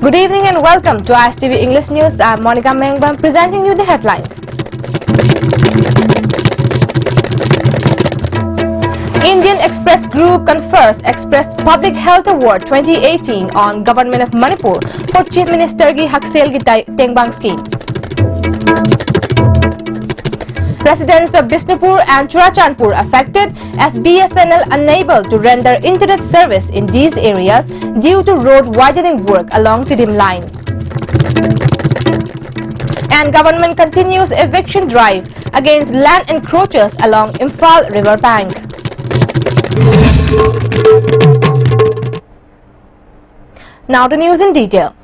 Good evening and welcome to ISTV English News. I'm Monica Mengbam presenting you the headlines. Indian Express Group confers Express Public Health Award 2018 on Government of Manipur for Chief Minister Gi Haksel Gi Tengbang scheme. Residents of Bishnupur and Churachandpur affected as BSNL unable to render internet service in these areas due to road widening work along Tidim line. And government continues eviction drive against land encroachers along Imphal river bank. Now the news in detail.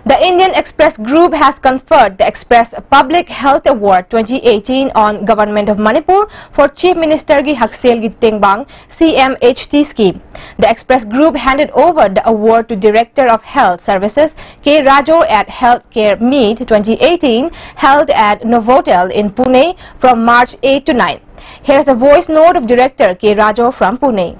The Indian Express Group has conferred the Express Public Health Award 2018 on Government of Manipur for Chief Minister Gi Haksel Gi Tengbang CMHT scheme. The Express Group handed over the award to Director of Health Services K. Rajo at Healthcare Meet 2018 held at Novotel in Pune from March 8 to 9. Here's a voice note of Director K. Rajo from Pune.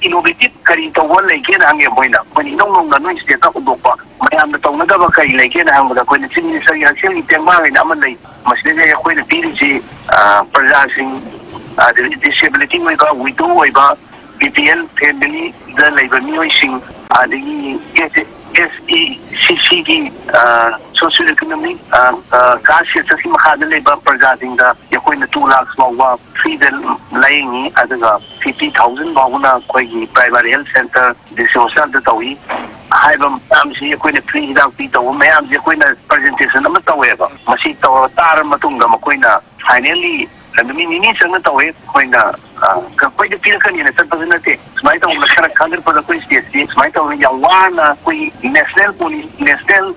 Innovative kari tawal lagi na ang yaboy na. Kung inong nanoy state na kudopa, mayam na tawag na ba kari lagi na ang mga kung sinin sa Haksel Gi Tengbang ay naman lay mas nila ako na pili si persasing disability mo iba, widow mo iba, BPL family da labor niyo sing adigi SECC socio-economic kasi sa si makadalay ba persasing da yakoy na 2 lakhs mawa free del laying adaga 50,000 bauna koi primary health center disosal da tawi haibam amsi yakoy na free hidang pito mayam yakoy na presentation naman tawi ba masi taw tar matungga makoy na finally nagmini sang na tawi koi na koi de pila kanina sa pasanate smai taw lakara khander pa koi state smai taw yang wana koi national police national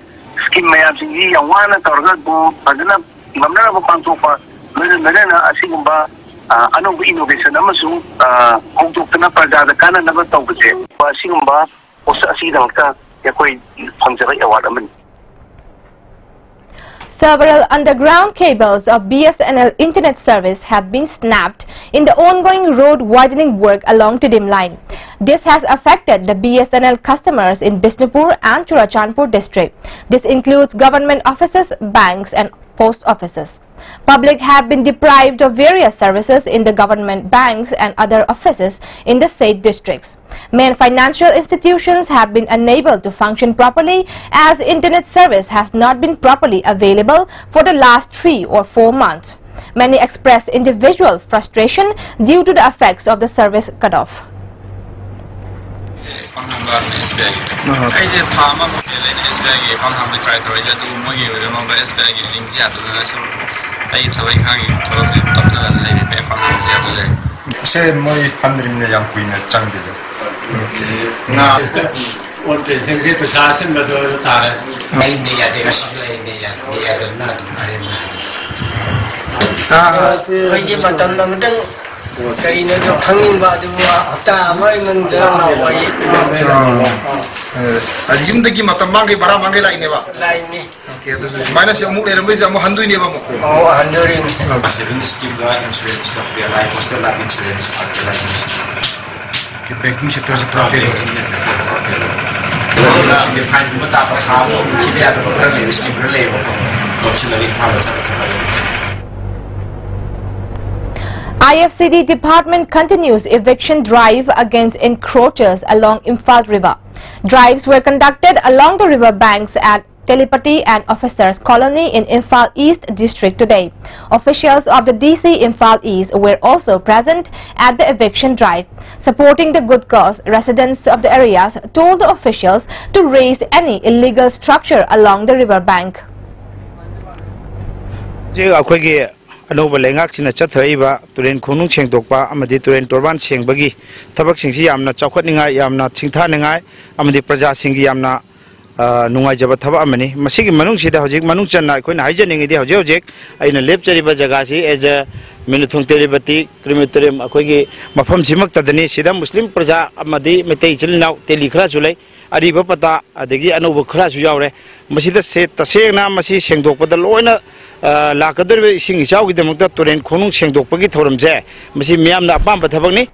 scheme mayam singi yang wana targat bo padana mamna ba pangsopa na asigumba anong innovation naman so kung na para da kanan naman tawag kasi asigumba o sa asidang ka yakoy pangsaray award naman. Several underground cables of BSNL internet service have been snapped in the ongoing road widening work along Tidim line. This has affected the BSNL customers in Bishnupur and Churachandpur district. This includes government offices, banks and post offices. Public have been deprived of various services in the government banks and other offices in the said districts. Main financial institutions have been unable to function properly as internet service has not been properly available for the last 3 or 4 months. Many express individual frustration due to the effects of the service cutoff. IFCD department continues eviction drive against encroachers along Imphal river. Drives were conducted along the river banks at Telepati and Officers Colony in Imphal East District today. Officials of the DC Imphal East were also present at the eviction drive. Supporting the good cause, residents of the areas told the officials to raise any illegal structure along the river bank. Anova lengak sina chathaiba turen khonung chengdokpa amadi turen torban chengbagi thabak singsi yamna chawkhatninga yamna chingtha ningai amadi praja singi yamna nungai jaba thaba amani masigi manung sida hojik manung channa koina haijaningi di hojik aina lepchariba jaga si eja minuthung telibati krimitorium akoigi mafam simak tadani sida muslim praja amadi metei chilnau teli khra sulai ariba pata adegi anova khra su yawre masida se tasena masi sengdokpada loina lakadar sing isau gidamukta turen khonung sengdokpagi thoramje masi miyamna apamba thabakni.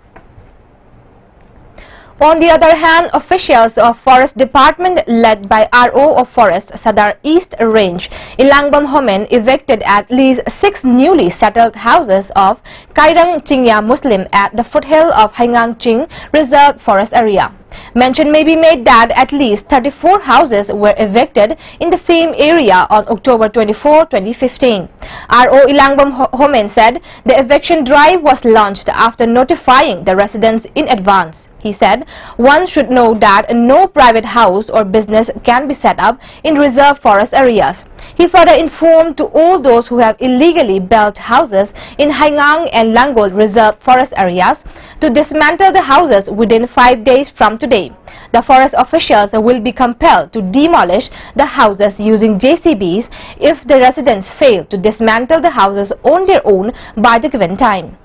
On the other hand, officials of Forest Department led by RO of Forest Sadar East Range, Ilangbam Homen, evicted at least 6 newly settled houses of Kairang Chingya Muslim at the foothill of Haingang Ching Reserved Forest Area. Mention may be made that at least 34 houses were evicted in the same area on October 24, 2015. RO Ilangbam Homen said the eviction drive was launched after notifying the residents in advance. He said one should know that no private house or business can be set up in reserved forest areas. He further informed to all those who have illegally built houses in Haingang and Langol reserved forest areas to dismantle the houses within 5 days from today. The forest officials will be compelled to demolish the houses using JCBs if the residents fail to dismantle the houses on their own by the given time.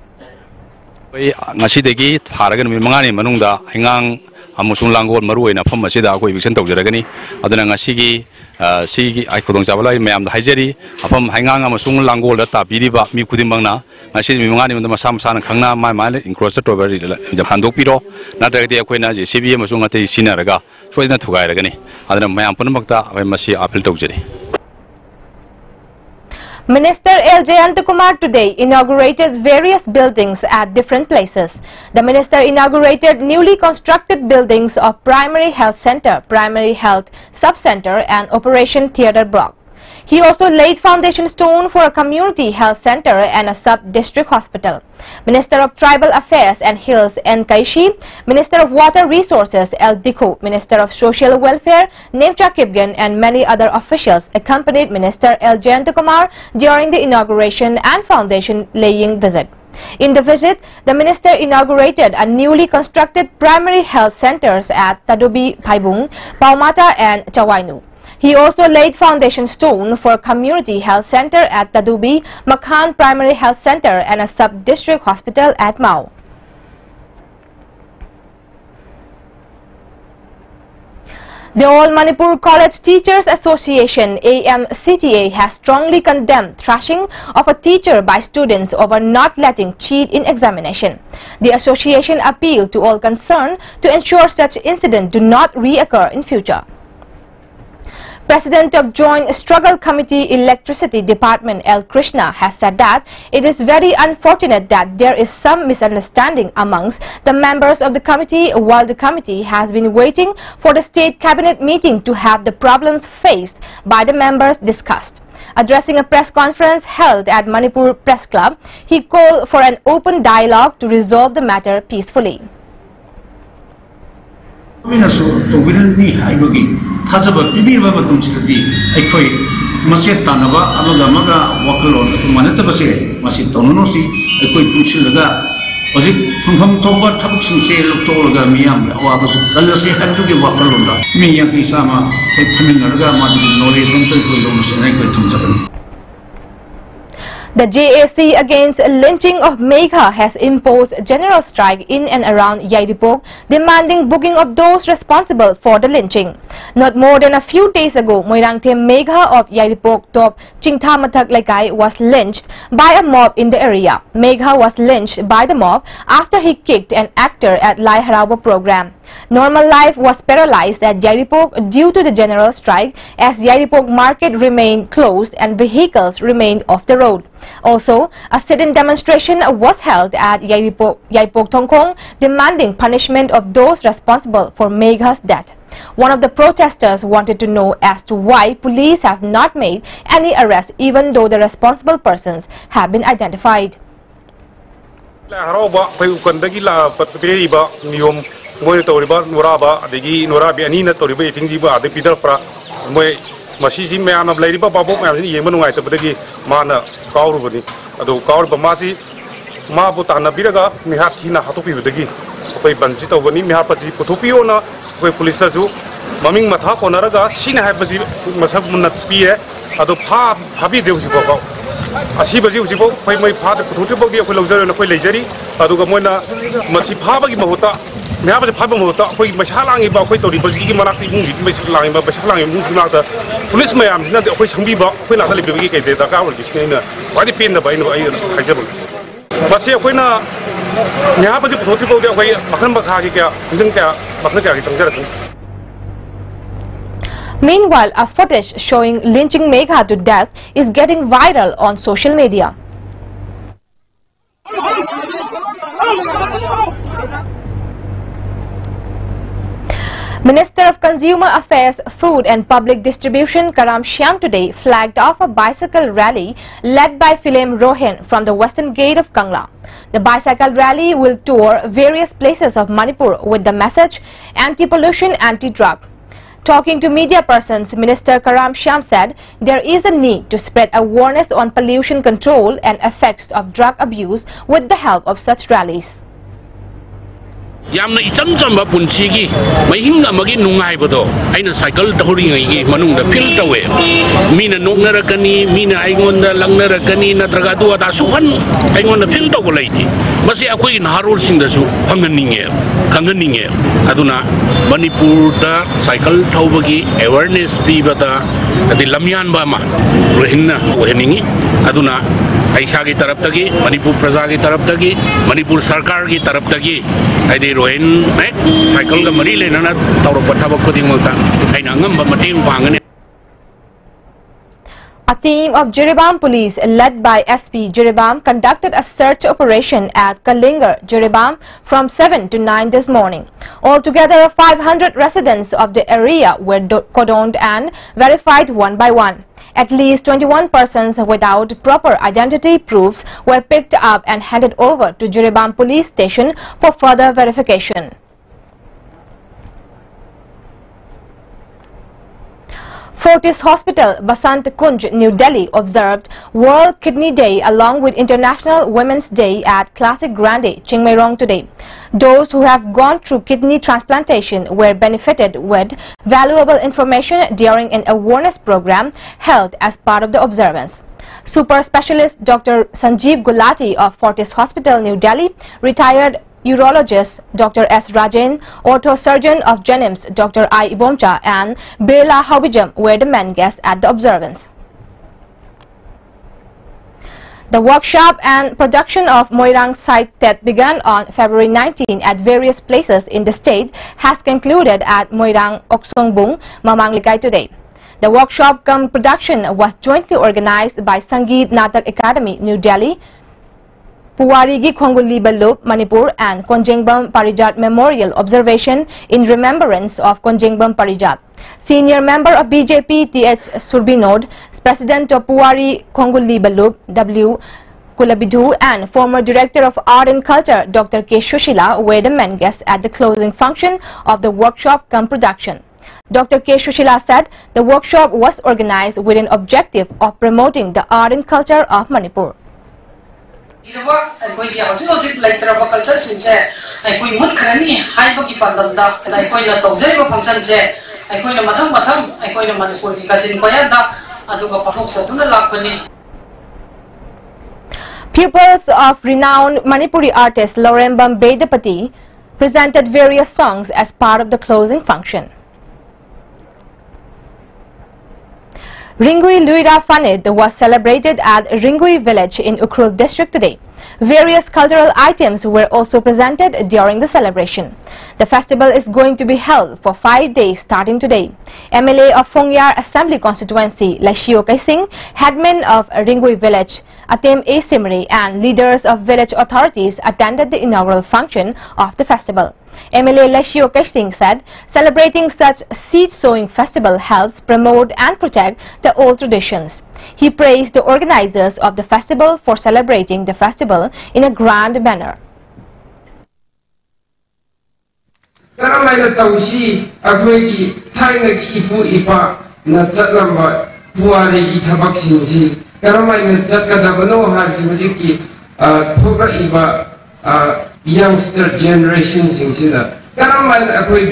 Ngasidagi tharagan mi mangani manungda Haingang amusung Langol maruina phom asida akoi eviction tawjaragani aduna ngasigi sigi ai khudong chabalai mayam da haijeri aphom Haingang amusung Langol da tapiriba mi khudimbangna ngasi mi mangani manda masam sana khangna mai mai encroach tobari handok piro natagati akoina JCB amusung ate sinaraga soina thugairagani aduna mayam punamakta ai masi appeal tawjari. Minister L. Jayantakumar today inaugurated various buildings at different places. The minister inaugurated newly constructed buildings of Primary Health Center, Primary Health Sub-Center and Operation Theatre Block. He also laid foundation stone for a community health center and a sub-district hospital. Minister of Tribal Affairs and Hills N. Kaishi, Minister of Water Resources L. Dikho, Minister of Social Welfare Nemcha Kipgen and many other officials accompanied Minister L. Jayantakumar during the inauguration and foundation laying visit. In the visit, the minister inaugurated a newly constructed primary health centers at Tadubi, Paibung, Paumata and Chawainu. He also laid foundation stone for a community health center at Tadubi, Makhan Primary Health Center and a sub-district hospital at Mao. The All Manipur College Teachers Association AMCTA has strongly condemned thrashing of a teacher by students over not letting cheat in examination. The association appealed to all concerned to ensure such incidents do not reoccur in future. President of Joint Struggle Committee Electricity Department L. Krishna has said that it is very unfortunate that there is some misunderstanding amongst the members of the committee while the committee has been waiting for the state cabinet meeting to have the problems faced by the members discussed. Addressing a press conference held at Manipur Press Club, he called for an open dialogue to resolve the matter peacefully. Thazaba Bibiba Matumsidi, Equi, Maset Tanaba, Amagamaga, Wakalon, Manatabase, Masitonosi, Equi Puchilaga, was it from Toba Tabuchin Sale of Tolga Miam, or was Galasi had to give Wakalonda, Miyaki Sama, a Paminaga, Madu, Noris, and Tulus, and Equi Tumsaban. The JAC against lynching of Megha has imposed general strike in and around Yaidipok, demanding booking of those responsible for the lynching. Not more than a few days ago, Moirangte Megha of Yaidipok top Chingthamathak Laikai was lynched by a mob in the area. Megha was lynched by the mob after he kicked an actor at Lai Harawa program. Normal life was paralyzed at Yaidipok due to the general strike as Yaidipok market remained closed and vehicles remained off the road. Also, a sit-in demonstration was held at Yaidipok Tongkong demanding punishment of those responsible for Megha's death. One of the protesters wanted to know as to why police have not made any arrests even though the responsible persons have been identified. Moi toriba Nuraba, the Norabi Anina Toriba, Tingiba, the Peter Pra, Moi Masiji Mayam of Lady Babo, and Yemen White of the Mana, Kaurubani, Ado Kaur Bamasi, Mabutana Biraga, Mihatina Hatopi with the Gi, Pay Banjito, Vani, Mihapazi, Putupiona, Pay Police Tazu, Maming Matako Naraga, Sina Hapazi, Masabuna Pia, Ado Habi de Usipo. Asibazi Usipo, Pay my father, Putubo, Polozer and Polejeri, Adugamona, Masipaba Mahota. We have a problem with Mashalang about Quito, the Manaki movie, Mashalang, but Mashalang moves not the policeman. I'm not the question people when I believe the cover. Why the pin the Bible? But see, when न्याय बजे पुथोती पौदे कोई मखन बखा के क्या जंग क्या मखन क्या की Changar Meanwhile, a footage showing lynching Megha to death is getting viral on social media. Minister of Consumer Affairs, Food and Public Distribution Karam Shyam today flagged off a bicycle rally led by Philem Rohen from the western gate of Kangla. The bicycle rally will tour various places of Manipur with the message anti-pollution, anti-drug. Talking to media persons, Minister Karam Shyam said there is a need to spread awareness on pollution control and effects of drug abuse with the help of such rallies. Yamna icham chamba punchigi mahinga magi nungai bodo aina cycle dahuri ngai manung da fil tawe mina noknara kani mina aingonda langnara kani natraga du ada supan aingonda fil taw laiti masi akoi naharul sing da su hanganinge aduna Manipur da cycle thawbagi awareness bi bata adi lamyan ba ma rohinna weningi aduna Aisha की तरफ तक मणिपुर प्रजा की तरफ तक मणिपुर सरकार की तरफ तक आई रोहन साइकिल का मरी लेना तौरप थबक खुदिंगमता आइना ngamba mateng pangani. A team of Jiribam police led by SP Jiribam conducted a search operation at Kalingar, Jiribam from 7 to 9 this morning. Altogether, 500 residents of the area were cordoned and verified one by one. At least 21 persons without proper identity proofs were picked up and handed over to Jiribam police station for further verification. Fortis Hospital, Basant Kunj, New Delhi observed World Kidney Day along with International Women's Day at Classic Grande, Chingmairong today. Those who have gone through kidney transplantation were benefited with valuable information during an awareness program held as part of the observance. Super specialist Dr. Sanjeev Gulati of Fortis Hospital, New Delhi, retired urologist Dr. S. Rajan, ortho surgeon of Jenims Dr. I. Ibomcha and Birla Hawijam were the main guests at the observance. The workshop and production of Moirang site that began on February 19 at various places in the state has concluded at Moirang Oksongbung, Mamang today. The workshop cum production was jointly organized by Sangeet Natak Academy, New Delhi, Puwarigi Khonguli Balup, Manipur and Konjengbam Parijat Memorial Observation in remembrance of Konjengbam Parijat. Senior member of BJP T.H. Surbinod, President of Puwari Khonguli Balup, W. Kulabidhu and former Director of Art and Culture Dr. K. Shushila were the main guests at the closing function of the workshop cum production. Dr. K. Shushila said the workshop was organized with an objective of promoting the art and culture of Manipur. Pupils of renowned Manipuri artist Lorembam Bedapati presented various songs as part of the closing function. Ringui Luira Fanid was celebrated at Ringui village in Ukhrul district today. Various cultural items were also presented during the celebration. The festival is going to be held for 5 days starting today. MLA of Fongyar Assembly Constituency Lashio Kaising, headman of Ringui village Atem A. Simri and leaders of village authorities attended the inaugural function of the festival. MLA Lashio Kaising said celebrating such seed-sowing festival helps promote and protect the old traditions. He praised the organizers of the festival for celebrating the festival in a grand manner. Youngster generation singsida karaman akoi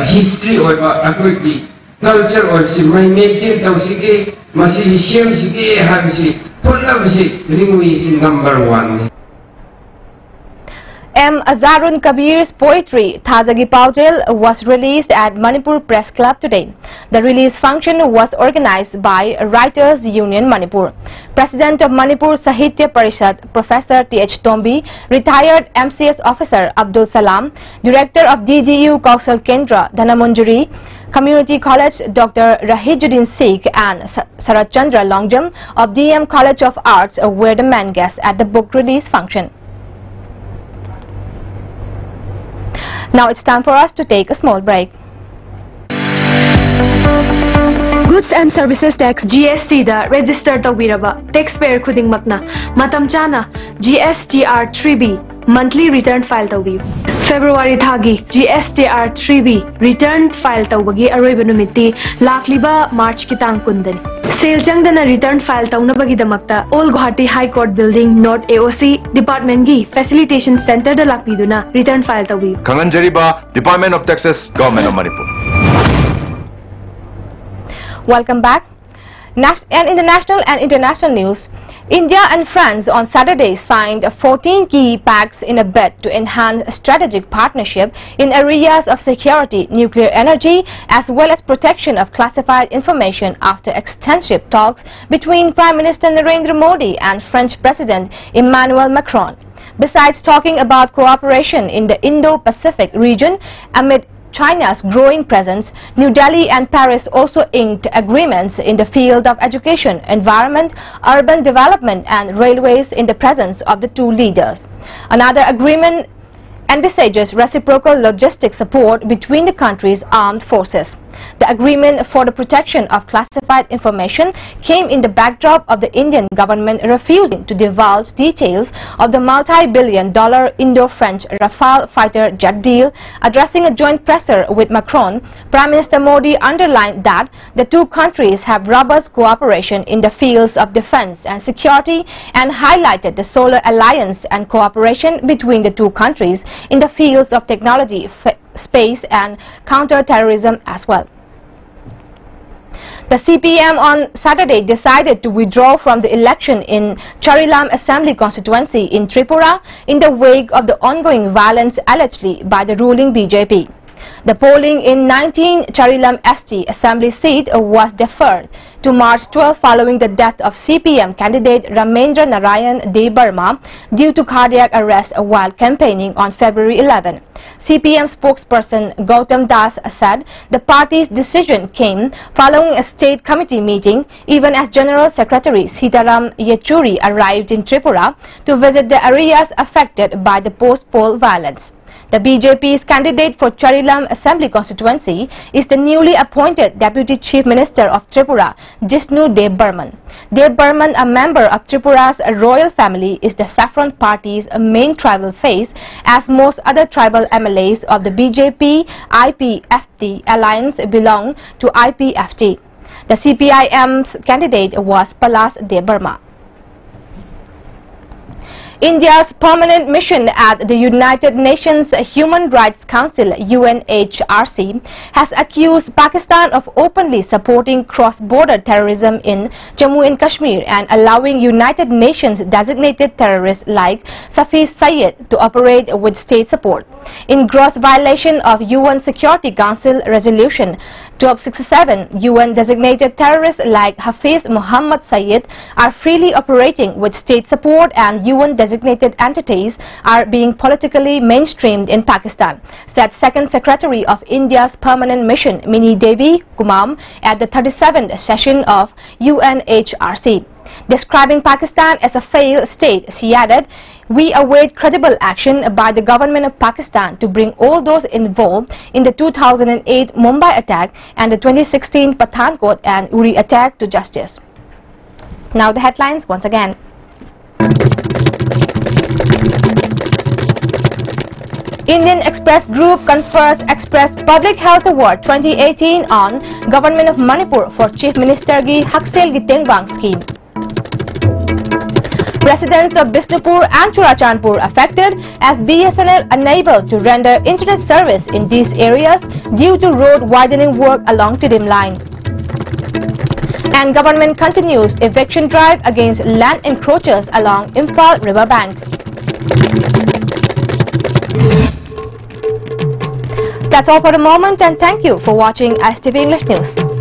history oiba akoi culture or si mai maintain tausige masi shem sige habisi pulabsi ringui is number 1. M. Azarun Kabir's poetry, Thajagi Paujel, was released at Manipur Press Club today. The release function was organized by Writers Union Manipur. President of Manipur Sahitya Parishad, Professor T.H. Tombi, retired MCS officer Abdul Salam, Director of DGU Kausal Kendra, Dhanamanjuri, Community College Dr. Rahijuddin Sikh and Sarat Chandra Longjam of DM College of Arts were the main guests at the book release function. Now it's time for us to take a small break. Goods and Services Tax GST da register tawiraba taxpayer khuding makna matam chana GSTR 3B monthly return file tawi February thagi GSTR 3B return file tawagi aroiba numiti lakliba March kitang kundani Sale changdana return file tawnabagi damakta All Guwahati High Court Building North AOC Department gi Facilitation Center da lakpiduna return file tawi Kanganjariba Department of Taxes Government of Manipur. Welcome back. And in the national and international news, India and France on Saturday signed 14 key pacts in a bid to enhance strategic partnership in areas of security, nuclear energy, as well as protection of classified information after extensive talks between Prime Minister Narendra Modi and French President Emmanuel Macron. Besides talking about cooperation in the Indo-Pacific region amid China's growing presence, New Delhi and Paris also inked agreements in the field of education, environment, urban development and railways in the presence of the two leaders. Another agreement envisages reciprocal logistic support between the countries' armed forces. The agreement for the protection of classified information came in the backdrop of the Indian government refusing to divulge details of the multi-billion-dollar Indo-French Rafale fighter jet deal. Addressing a joint presser with Macron, Prime Minister Modi underlined that the two countries have robust cooperation in the fields of defense and security and highlighted the solar alliance and cooperation between the two countries in the fields of technology, space and counter-terrorism as well. The CPM on Saturday decided to withdraw from the election in Charilam Assembly constituency in Tripura in the wake of the ongoing violence allegedly by the ruling BJP. The polling in 19 Charilam ST Assembly seat was deferred to March 12 following the death of CPM candidate Ramendra Narayan De Burma due to cardiac arrest while campaigning on February 11. CPM spokesperson Gautam Das said the party's decision came following a state committee meeting even as General Secretary Sitaram Yechuri arrived in Tripura to visit the areas affected by the post-poll violence. The BJP's candidate for Charilam Assembly constituency is the newly appointed Deputy Chief Minister of Tripura, Jishnu Dev Burman. Dev Burman, a member of Tripura's royal family, is the Saffron Party's main tribal face, as most other tribal MLAs of the BJP-IPFT alliance belong to IPFT. The CPIM's candidate was Palas Dev Burma. India's permanent mission at the United Nations Human Rights Council UNHRC has accused Pakistan of openly supporting cross-border terrorism in Jammu and Kashmir and allowing United Nations designated terrorists like Safi Sayed to operate with state support. In gross violation of UN Security Council Resolution 1267, UN designated terrorists like Hafiz Muhammad Sayed are freely operating with state support and UN designated entities are being politically mainstreamed in Pakistan, said Second Secretary of India's Permanent Mission Mini Devi Kumam at the 37th session of UNHRC. Describing Pakistan as a failed state, she added, "We await credible action by the government of Pakistan to bring all those involved in the 2008 Mumbai attack and the 2016 Pathankot and Uri attack to justice." Now the headlines once again. Indian Express Group confers Express Public Health Award 2018 on Government of Manipur for Chief Minister Gi Haksel Gitengwang scheme. Residents of Bishnupur and Churachandpur affected as BSNL unable to render internet service in these areas due to road widening work along Tidim line. And government continues eviction drive against land encroachers along Imphal River bank. That's all for the moment, and thank you for watching STV English News.